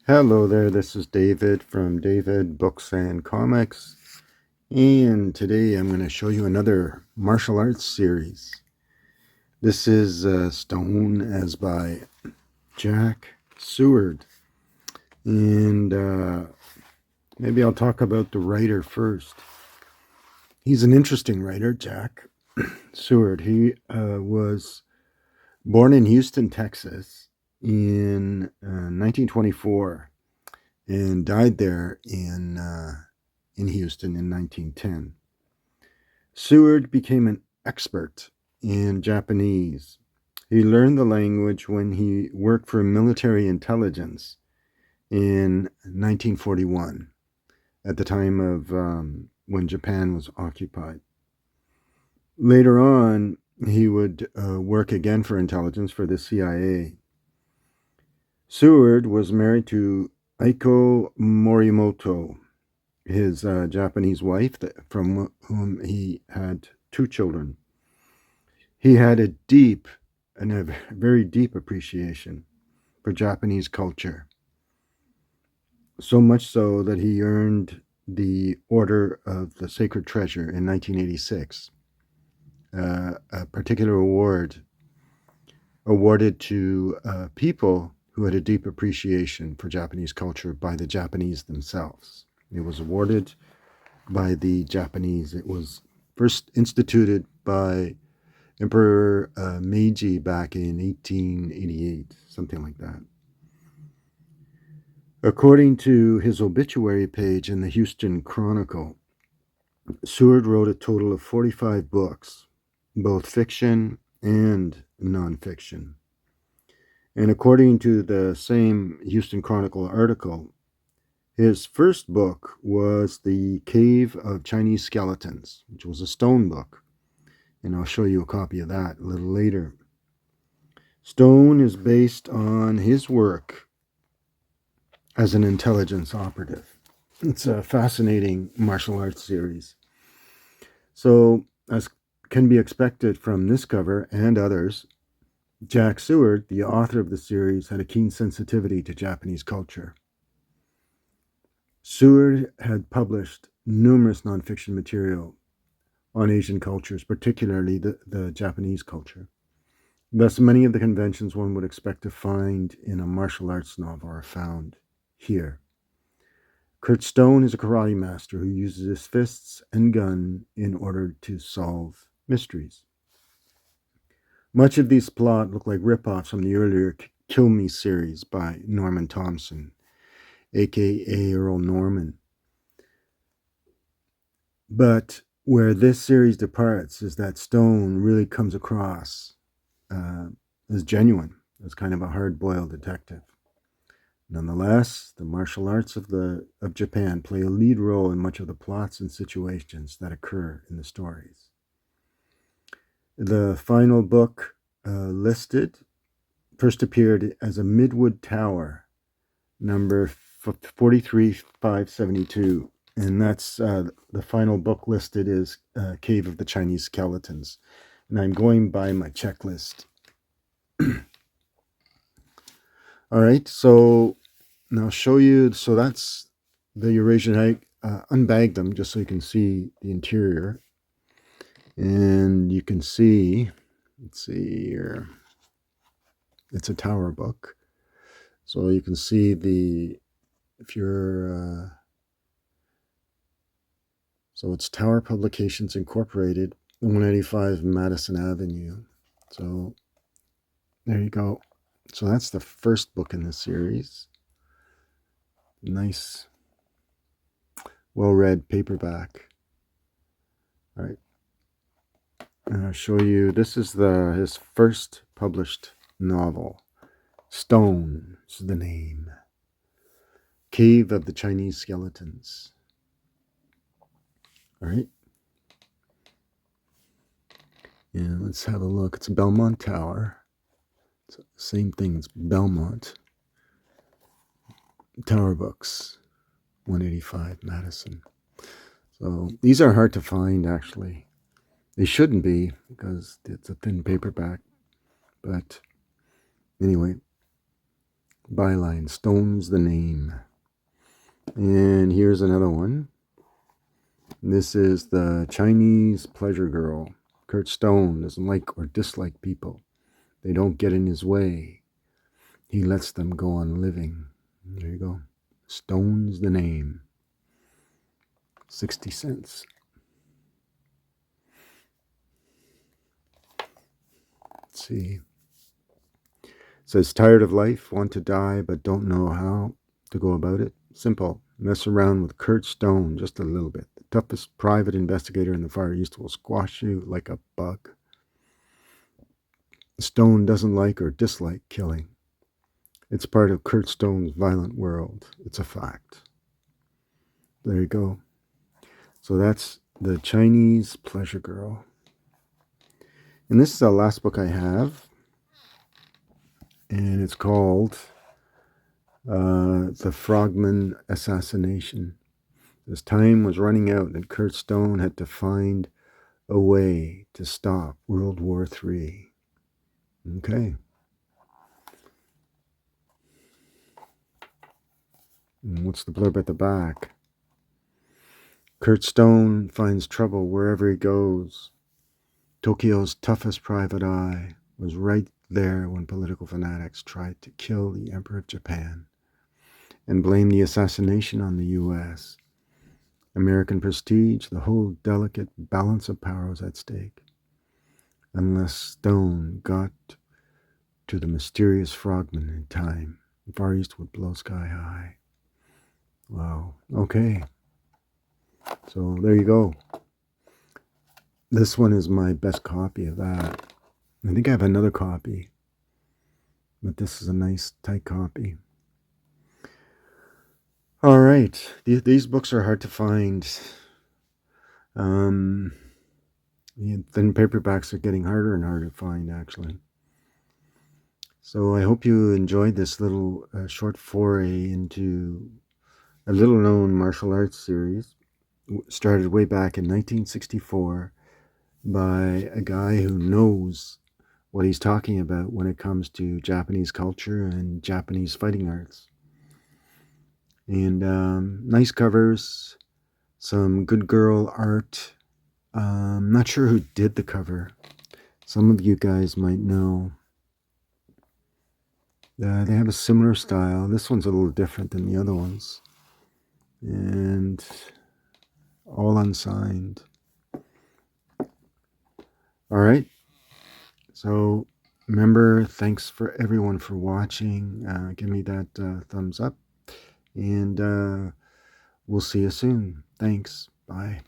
Hello there, this is David from David Books and Comics, and today I'm going to show you another martial arts series. This is Stone as by Jack Seward, and maybe I'll talk about the writer first. He's an interesting writer, Jack Seward. He was born in Houston, Texas in 1924 and died there in Houston in 1910. Seward became an expert in Japanese. He learned the language when he worked for military intelligence in 1941, at the time of when Japan was occupied. Later on, he would work again for intelligence for the CIA. Seward was married to Aiko Morimoto, his Japanese wife, from whom he had two children. He had a very deep appreciation for Japanese culture, so much so that he earned the Order of the Sacred Treasure in 1986, a particular award awarded to people who had a deep appreciation for Japanese culture by the Japanese themselves. It was awarded by the Japanese. It was first instituted by Emperor Meiji back in 1888, something like that. According to his obituary page in the Houston Chronicle, Seward wrote a total of 45 books, both fiction and nonfiction. And according to the same Houston Chronicle article, his first book was The Cave of Chinese Skeletons, which was a Stone book. And I'll show you a copy of that a little later. Stone is based on his work as an intelligence operative. It's a fascinating martial arts series. So, as can be expected from this cover and others, Jack Seward, the author of the series, had a keen sensitivity to Japanese culture. Seward had published numerous nonfiction material on Asian cultures, particularly the Japanese culture. Thus, many of the conventions one would expect to find in a martial arts novel are found here. Curt Stone is a karate master who uses his fists and gun in order to solve mysteries. Much of these plot look like ripoffs from the earlier Kill Me series by Norman Thompson, aka Earl Norman. But where this series departs is that Stone really comes across as genuine, as kind of a hard-boiled detective. Nonetheless, the martial arts of Japan play a lead role in much of the plots and situations that occur in the stories. The final book listed first appeared as a Midwood Tower, number 43572, and that's the final book listed is Cave of the Chinese Skeletons. And I'm going by my checklist. All right, so now I'll show you. So that's the Eurasian. I unbagged them just so you can see the interior. And you can see, let's see here, it's a Tower book. So you can see if you're, so it's Tower Publications Incorporated, 185 Madison Avenue. So there you go. So that's the first book in this series. Nice, well-read paperback. All right. And I'll show you, this is his first published novel. Stone is the name. Cave of the Chinese Skeletons. All right. And let's have a look. It's Belmont Tower. It's the same thing as Belmont. Tower Books, 185 Madison. So these are hard to find, actually. They shouldn't be because it's a thin paperback. But anyway, byline, Stone's the name. And here's another one. This is the Chinese pleasure girl. Curt Stone doesn't like or dislike people. They don't get in his way. He lets them go on living. There you go. Stone's the name. 60 cents. Let's see. It says, tired of life, want to die, but don't know how to go about it? Simple. Mess around with Curt Stone just a little bit. The toughest private investigator in the Far East will squash you like a bug. Stone doesn't like or dislike killing. It's part of Curt Stone's violent world. It's a fact. There you go. So that's the Chinese pleasure girl. And this is the last book I have. And it's called The Frogman Assassination. As time was running out and Curt Stone had to find a way to stop World War III. Okay. And what's the blurb at the back? Curt Stone finds trouble wherever he goes. Tokyo's toughest private eye was right there when political fanatics tried to kill the Emperor of Japan and blame the assassination on the U.S. American prestige, the whole delicate balance of power was at stake. Unless Stone got to the mysterious frogman in time, the Far East would blow sky high. Wow. Okay. So there you go. This one is my best copy of that. I think I have another copy, but this is a nice tight copy. All right. These books are hard to find. Thin paperbacks are getting harder and harder to find, actually. So I hope you enjoyed this little short foray into a little-known martial arts series. Started way back in 1964 by a guy who knows what he's talking about when it comes to Japanese culture and Japanese fighting arts. And nice covers, some good girl art. Not sure who did the cover. Some of you guys might know. They have a similar style. This one's a little different than the other ones. And all unsigned. All right. So remember, thanks for everyone for watching. Give me that thumbs up. And we'll see you soon. Thanks. Bye.